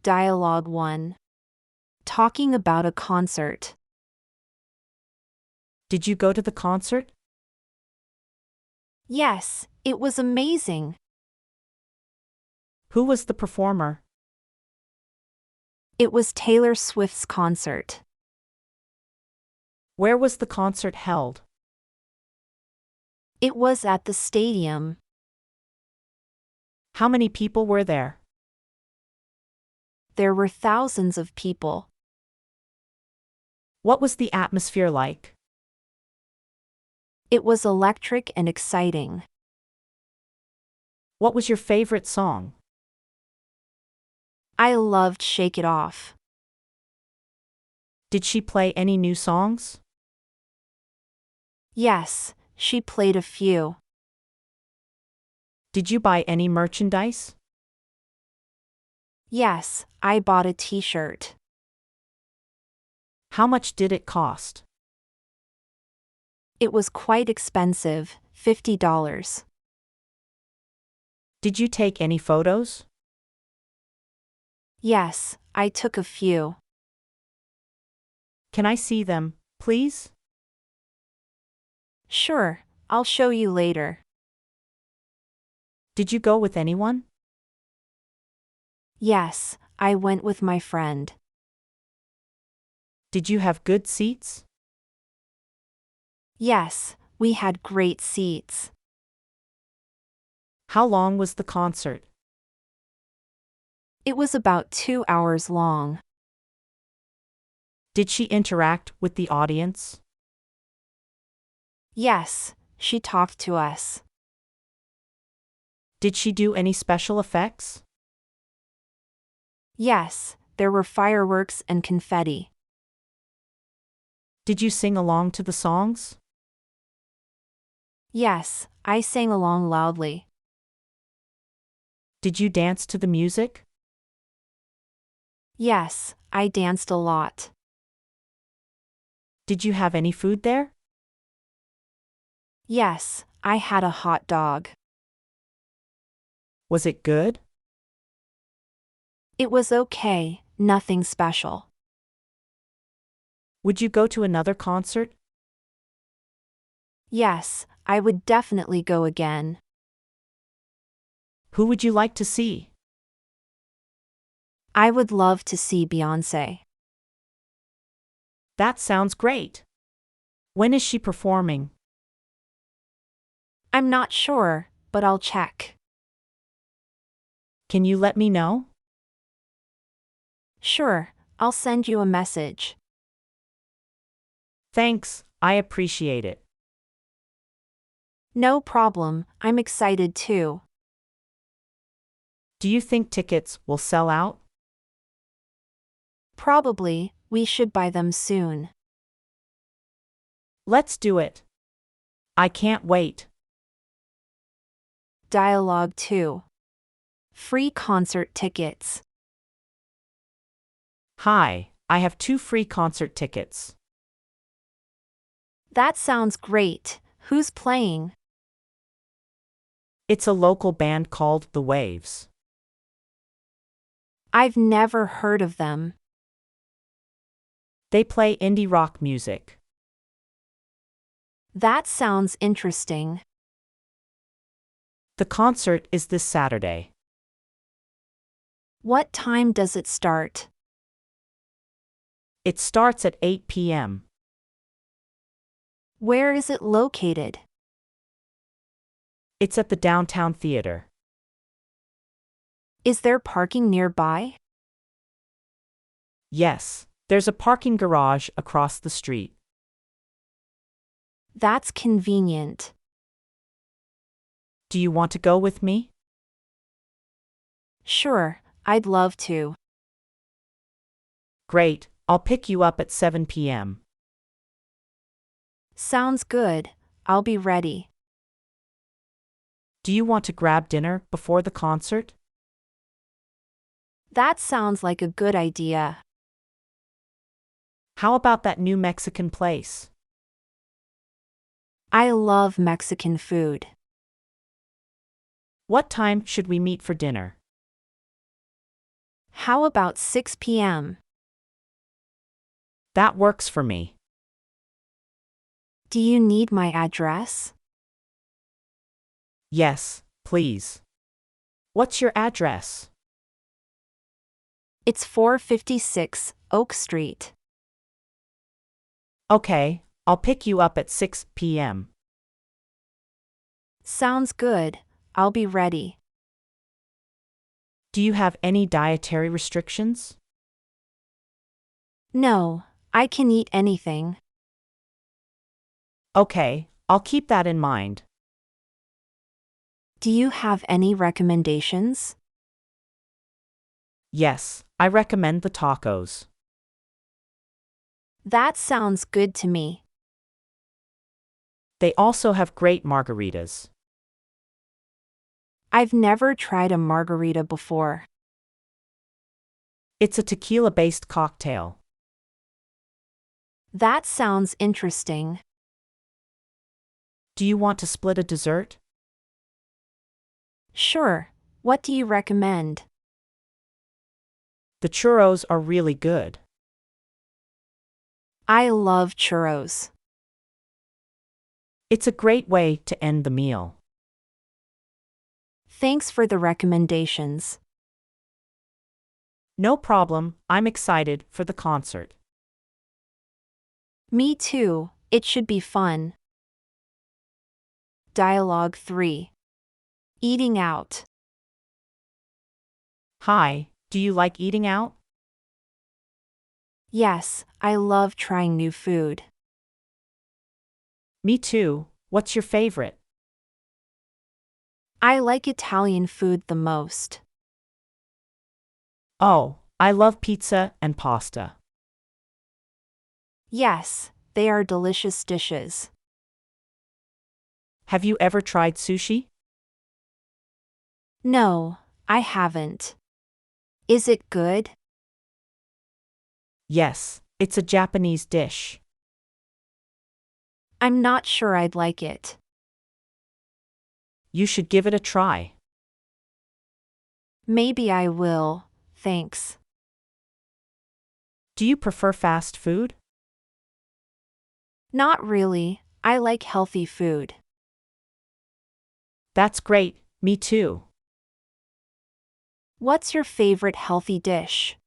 Dialogue 1. Talking about a concert. Did you go to the concert? Yes, it was amazing. Who was the performer? It was Taylor Swift's concert. Where was the concert held? It was at the stadium. How many people were there? There were thousands of people. What was the atmosphere like? It was electric and exciting. What was your favorite song? I loved Shake It Off. Did she play any new songs? Yes, she played a few. Did you buy any merchandise? Yes, I bought a t-shirt. How much did it cost? It was quite expensive, $50. Did you take any photos? Yes, I took a few. Can I see them, please? Sure, I'll show you later. Did you go with anyone? Yes, I went with my friend. Did you have good seats? Yes, we had great seats. How long was the concert? It was about 2 hours long. Did she interact with the audience? Yes, she talked to us. Did she do any special effects? Yes, there were fireworks and confetti. Did you sing along to the songs? Yes, I sang along loudly. Did you dance to the music? Yes, I danced a lot. Did you have any food there? Yes, I had a hot dog. Was it good? It was okay, nothing special. Would you go to another concert? Yes, I would definitely go again. Who would you like to see? I would love to see Beyoncé. That sounds great. When is she performing? I'm not sure, but I'll check. Can you let me know? Sure, I'll send you a message. Thanks, I appreciate it. No problem, I'm excited too. Do you think tickets will sell out? Probably, we should buy them soon. Let's do it. I can't wait. Dialogue 2. Free concert tickets. Hi, I have 2 free concert tickets. That sounds great. Who's playing? It's a local band called The Waves. I've never heard of them. They play indie rock music. That sounds interesting. The concert is this Saturday. What time does it start? It starts at 8 p.m. Where is it located? It's at the downtown theater. Is there parking nearby? Yes, there's a parking garage across the street. That's convenient. Do you want to go with me? Sure, I'd love to. Great, I'll pick you up at 7 p.m. Sounds good, I'll be ready. Do you want to grab dinner before the concert? That sounds like a good idea. How about that new Mexican place? I love Mexican food. What time should we meet for dinner? How about 6 p.m.? That works for me. Do you need my address? Yes, please. What's your address? It's 456 Oak Street. Okay, I'll pick you up at 6 p.m. Sounds good. I'll be ready. Do you have any dietary restrictions? No, I can eat anything. Okay, I'll keep that in mind. Do you have any recommendations? Yes, I recommend the tacos. That sounds good to me. They also have great margaritas. I've never tried a margarita before. It's a tequila-based cocktail. That sounds interesting. Do you want to split a dessert? Sure. What do you recommend? The churros are really good. I love churros. It's a great way to end the meal. Thanks for the recommendations. No problem, I'm excited for the concert. Me too, it should be fun. Dialogue 3. Eating out. Hi, do you like eating out? Yes, I love trying new food. Me too, what's your favorite? I like Italian food the most. Oh, I love pizza and pasta. Yes, they are delicious dishes. Have you ever tried sushi? No, I haven't. Is it good? Yes, it's a Japanese dish. I'm not sure I'd like it. You should give it a try. Maybe I will, thanks. Do you prefer fast food? Not really, I like healthy food. That's great, me too. What's your favorite healthy dish?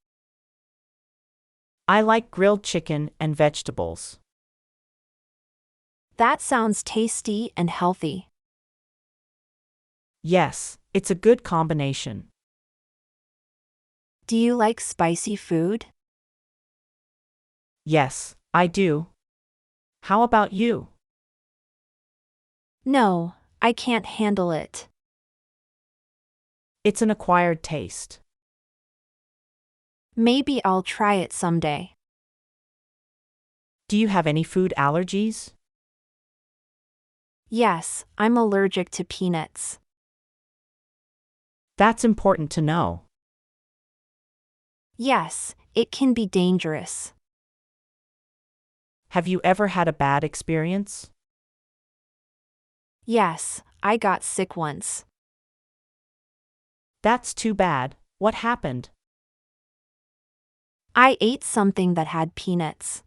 I like grilled chicken and vegetables. That sounds tasty and healthy. Yes, it's a good combination. Do you like spicy food? Yes, I do. How about you? No, I can't handle it. It's an acquired taste. Maybe I'll try it someday. Do you have any food allergies? Yes, I'm allergic to peanuts. That's important to know. Yes, it can be dangerous. Have you ever had a bad experience? Yes, I got sick once. That's too bad. What happened? I ate something that had peanuts.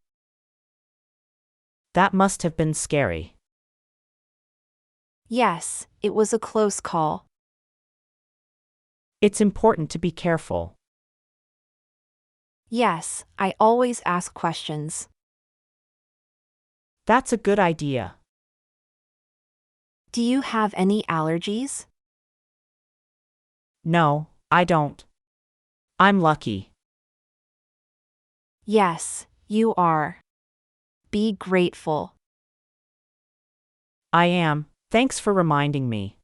That must have been scary. Yes, it was a close call. It's important to be careful. Yes, I always ask questions. That's a good idea. Do you have any allergies? No, I don't. I'm lucky. Yes, you are. Be grateful. I am. Thanks for reminding me.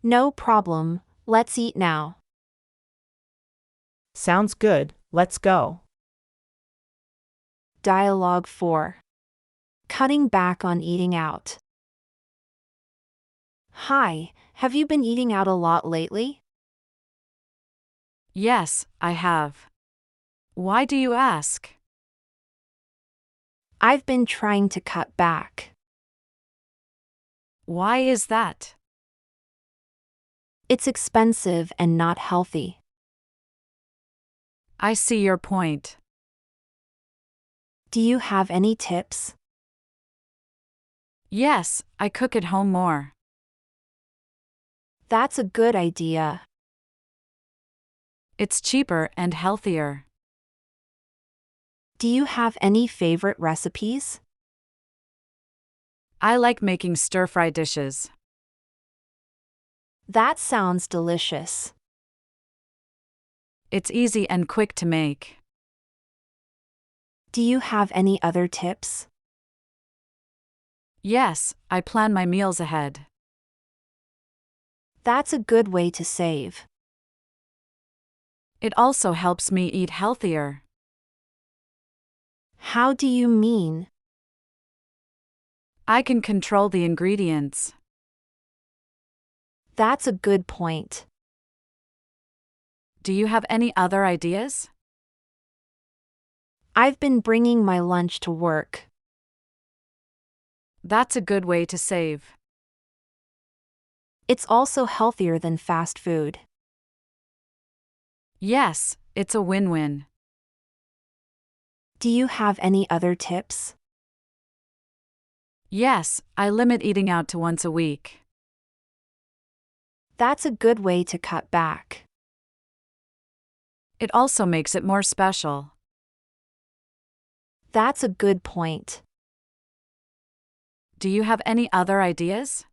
No problem, let's eat now. Sounds good, let's go. Dialogue 4. Cutting back on eating out. Hi, have you been eating out a lot lately? Yes, I have. Why do you ask? I've been trying to cut back. Why is that? It's expensive and not healthy. I see your point. Do you have any tips? Yes, I cook at home more. That's a good idea. It's cheaper and healthier. Do you have any favorite recipes? I like making stir-fry dishes. That sounds delicious. It's easy and quick to make. Do you have any other tips? Yes, I plan my meals ahead. That's a good way to save. It also helps me eat healthier. How do you mean? I can control the ingredients. That's a good point. Do you have any other ideas? I've been bringing my lunch to work. That's a good way to save. It's also healthier than fast food. Yes, it's a win-win. Do you have any other tips? Yes, I limit eating out to once a week. That's a good way to cut back. It also makes it more special. That's a good point. Do you have any other ideas?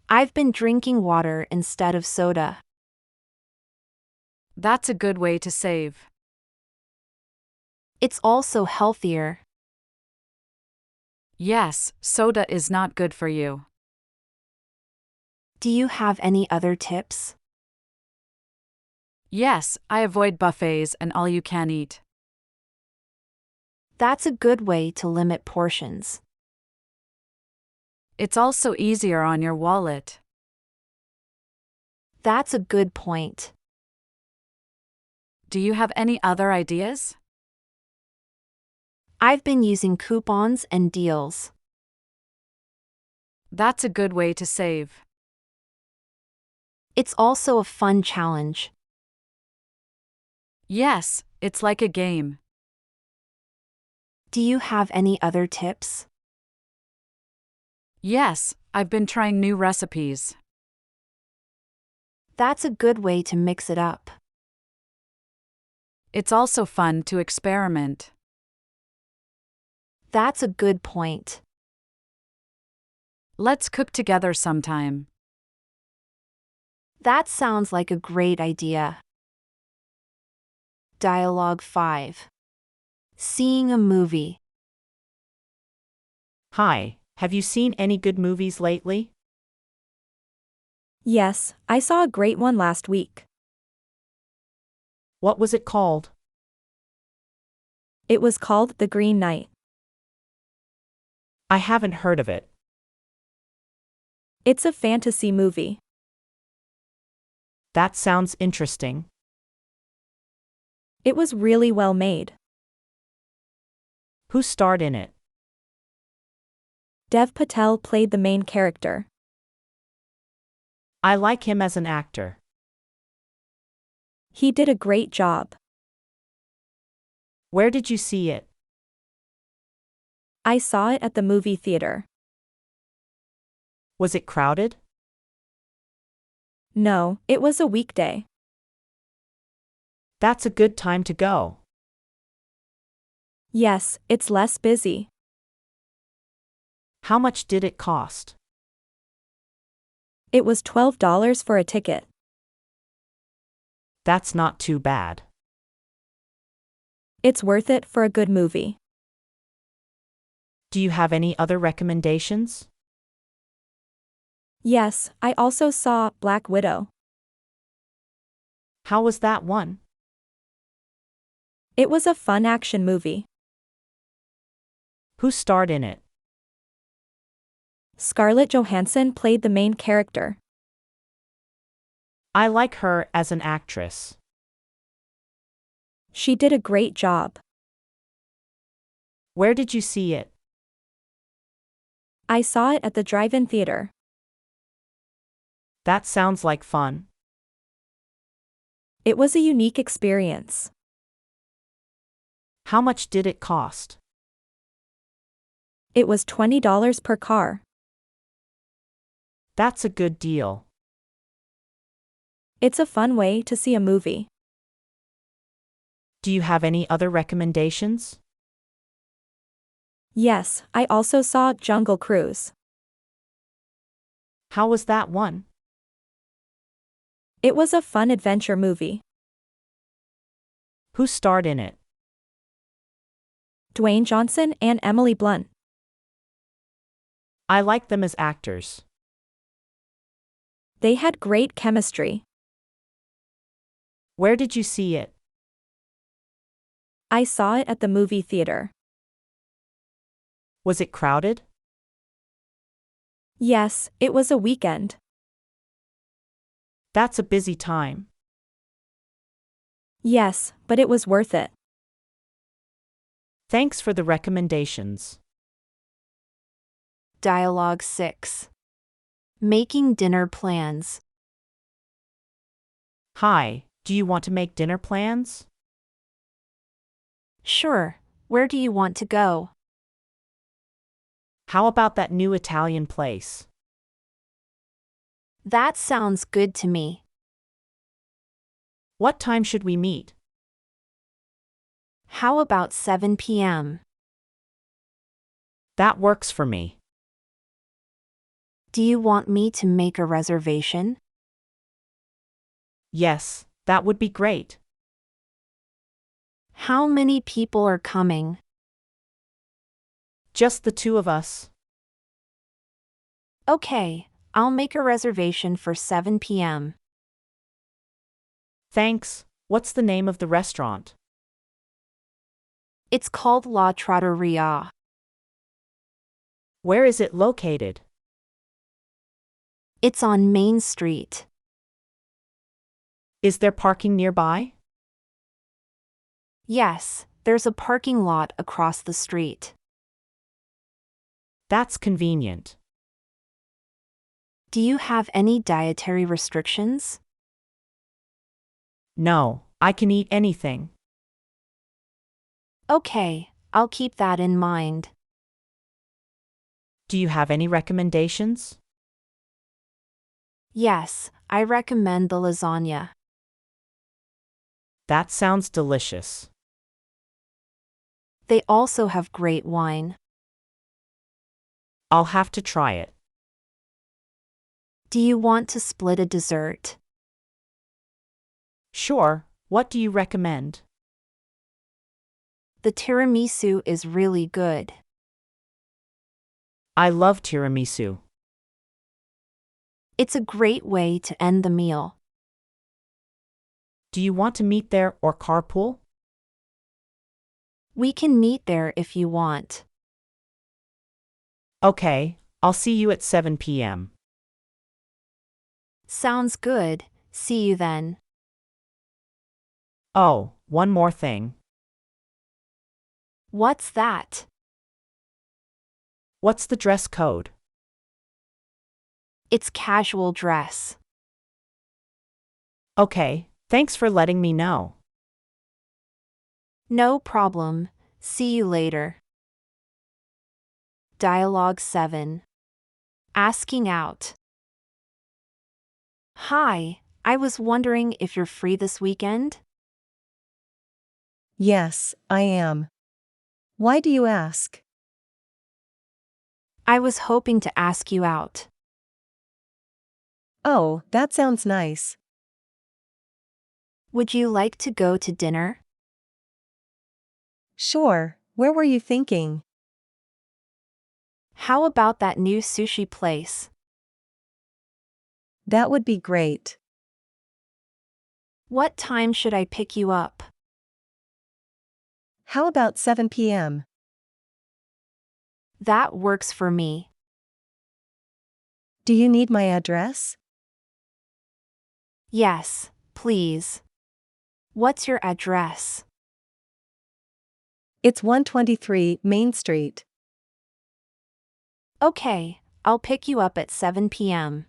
I've been drinking water instead of soda. That's a good way to save. It's also healthier. Yes, soda is not good for you. Do you have any other tips? Yes, I avoid buffets and all you can eat. That's a good way to limit portions. It's also easier on your wallet. That's a good point. Do you have any other ideas? I've been using coupons and deals. That's a good way to save. It's also a fun challenge. Yes, it's like a game. Do you have any other tips? Yes, I've been trying new recipes. That's a good way to mix it up. It's also fun to experiment. That's a good point. Let's cook together sometime. That sounds like a great idea. Dialogue 5. Seeing a movie. Hi, have you seen any good movies lately? Yes, I saw a great one last week. What was it called? It was called The Green Knight. I haven't heard of it. It's a fantasy movie. That sounds interesting. It was really well made. Who starred in it? Dev Patel played the main character. I like him as an actor. He did a great job. Where did you see it? I saw it at the movie theater. Was it crowded? No, it was a weekday. That's a good time to go. Yes, it's less busy. How much did it cost? It was $12 for a ticket. That's not too bad. It's worth it for a good movie. Do you have any other recommendations? Yes, I also saw Black Widow. How was that one? It was a fun action movie. Who starred in it? Scarlett Johansson played the main character. I like her as an actress. She did a great job. Where did you see it? I saw it at the drive-in theater. That sounds like fun. It was a unique experience. How much did it cost? It was $20 per car. That's a good deal. It's a fun way to see a movie. Do you have any other recommendations? Yes, I also saw Jungle Cruise. How was that one? It was a fun adventure movie. Who starred in it? Dwayne Johnson and Emily Blunt. I like them as actors. They had great chemistry. Where did you see it? I saw it at the movie theater. Was it crowded? Yes, it was a weekend. That's a busy time. Yes, but it was worth it. Thanks for the recommendations. Dialogue 6. Making dinner plans. Hi, do you want to make dinner plans? Sure, where do you want to go? How about that new Italian place? That sounds good to me. What time should we meet? How about 7 p.m.? That works for me. Do you want me to make a reservation? Yes, that would be great. How many people are coming? Just the two of us. Okay, I'll make a reservation for 7 p.m. Thanks. What's the name of the restaurant? It's called La Trattoria. Where is it located? It's on Main Street. Is there parking nearby? Yes, there's a parking lot across the street. That's convenient. Do you have any dietary restrictions? No, I can eat anything. Okay, I'll keep that in mind. Do you have any recommendations? Yes, I recommend the lasagna. That sounds delicious. They also have great wine. I'll have to try it. Do you want to split a dessert? Sure, what do you recommend? The tiramisu is really good. I love tiramisu. It's a great way to end the meal. Do you want to meet there or carpool? We can meet there if you want. Okay, I'll see you at 7 p.m. Sounds good, see you then. Oh, one more thing. What's that? What's the dress code? It's casual dress. Okay, thanks for letting me know. No problem, see you later. Dialogue 7. Asking out. Hi, I was wondering if you're free this weekend? Yes, I am. Why do you ask? I was hoping to ask you out. Oh, that sounds nice. Would you like to go to dinner? Sure, where were you thinking? How about that new sushi place? That would be great. What time should I pick you up? How about 7 p.m.? That works for me. Do you need my address? Yes, please. What's your address? It's 123 Main Street. Okay, I'll pick you up at 7 p.m.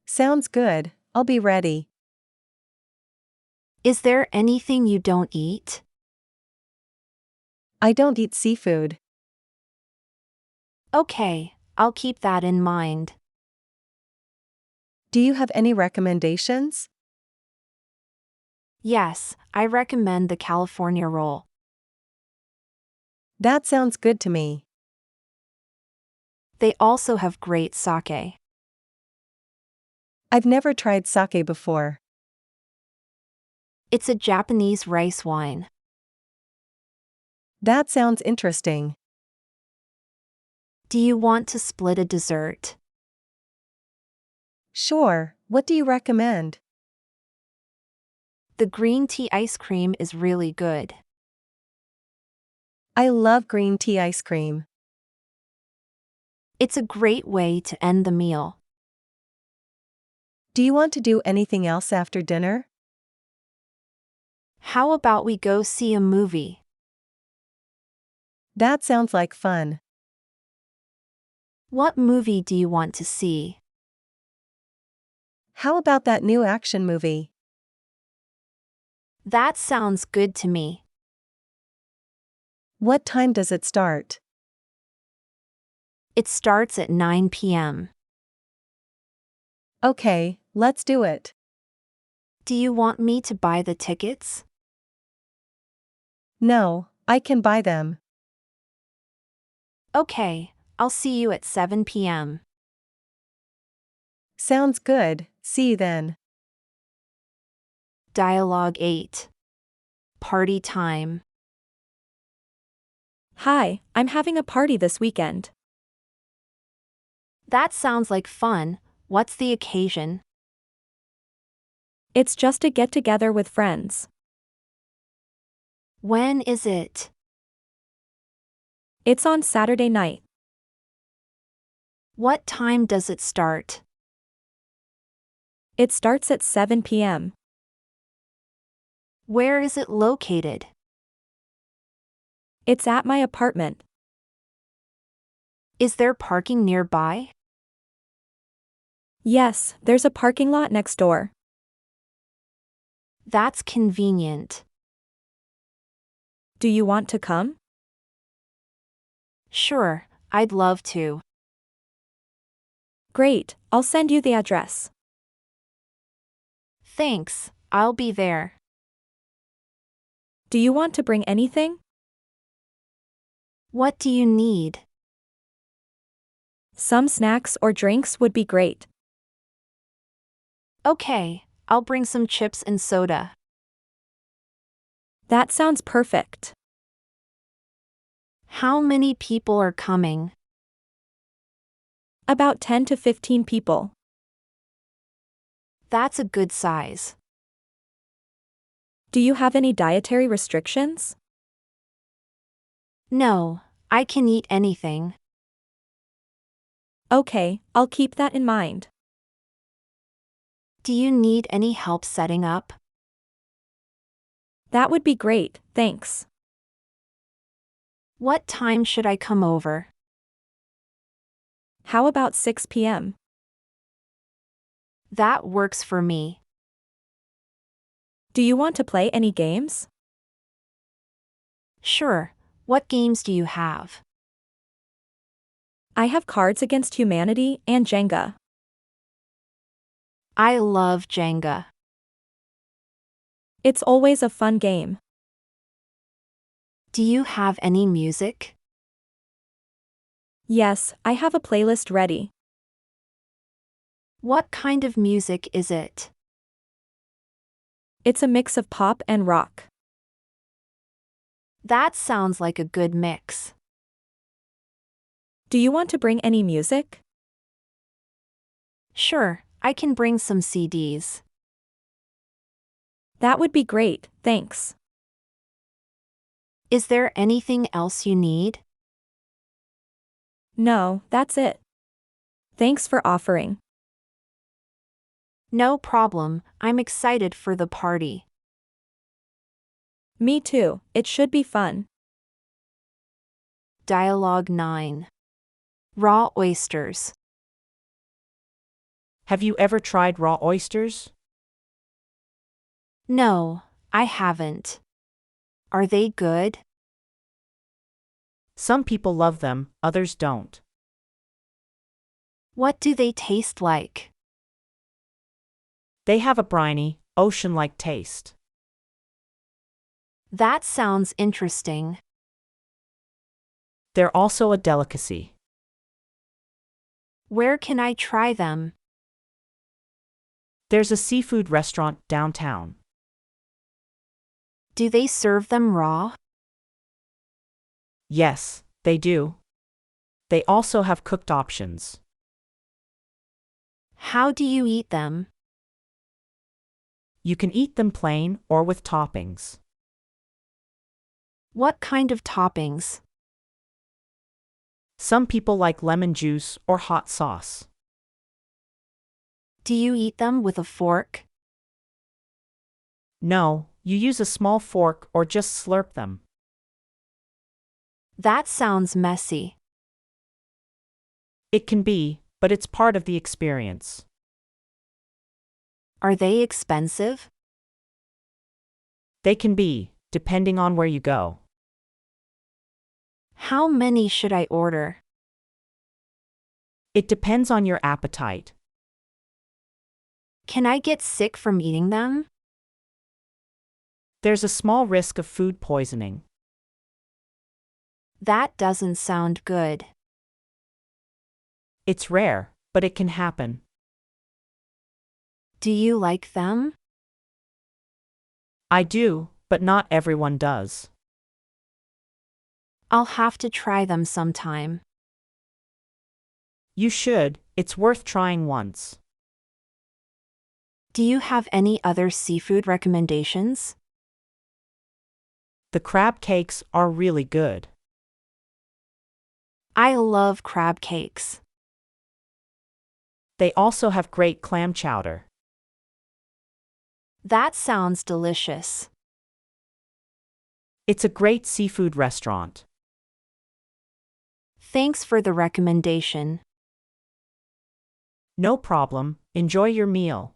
Sounds good, I'll be ready. Is there anything you don't eat? I don't eat seafood. Okay, I'll keep that in mind. Do you have any recommendations? Yes, I recommend the California roll. That sounds good to me. They also have great sake. I've never tried sake before. It's a Japanese rice wine. That sounds interesting. Do you want to split a dessert? Sure, what do you recommend? The green tea ice cream is really good. I love green tea ice cream. It's a great way to end the meal. Do you want to do anything else after dinner? How about we go see a movie? That sounds like fun. What movie do you want to see? How about that new action movie? That sounds good to me. What time does it start? It starts at 9 p.m. Okay, let's do it. Do you want me to buy the tickets? No, I can buy them. Okay, I'll see you at 7 p.m. Sounds good, see you then. Dialogue 8. Party time. Hi, I'm having a party this weekend. That sounds like fun. What's the occasion? It's just a get together with friends. When is it? It's on Saturday night. What time does it start? It starts at 7 p.m. Where is it located? It's at my apartment. Is there parking nearby? Yes, there's a parking lot next door. That's convenient. Do you want to come? Sure, I'd love to. Great, I'll send you the address. Thanks, I'll be there. Do you want to bring anything? What do you need? Some snacks or drinks would be great. Okay, I'll bring some chips and soda. That sounds perfect. How many people are coming? About 10 to 15 people. That's a good size. Do you have any dietary restrictions? No, I can eat anything. Okay, I'll keep that in mind. Do you need any help setting up? That would be great, thanks. What time should I come over? How about 6 p.m.? That works for me. Do you want to play any games? Sure, what games do you have? I have Cards Against Humanity and Jenga. I love Jenga. It's always a fun game. Do you have any music? Yes, I have a playlist ready. What kind of music is it? It's a mix of pop and rock. That sounds like a good mix. Do you want to bring any music? Sure, I can bring some CDs. That would be great, thanks. Is there anything else you need? No, that's it. Thanks for offering. No problem, I'm excited for the party. Me too, it should be fun. Dialogue 9. Raw oysters. Have you ever tried raw oysters? No, I haven't. Are they good? Some people love them, others don't. What do they taste like? They have a briny, ocean-like taste. That sounds interesting. They're also a delicacy. Where can I try them? There's a seafood restaurant downtown. Do they serve them raw? Yes, they do. They also have cooked options. How do you eat them? You can eat them plain or with toppings. What kind of toppings? Some people like lemon juice or hot sauce. Do you eat them with a fork? No, you use a small fork or just slurp them. That sounds messy. It can be, but it's part of the experience. Are they expensive? They can be, depending on where you go. How many should I order? It depends on your appetite. Can I get sick from eating them? There's a small risk of food poisoning. That doesn't sound good. It's rare, but it can happen. Do you like them? I do, but not everyone does. I'll have to try them sometime. You should, it's worth trying once. Do you have any other seafood recommendations? The crab cakes are really good. I love crab cakes. They also have great clam chowder. That sounds delicious. It's a great seafood restaurant. Thanks for the recommendation. No problem, enjoy your meal.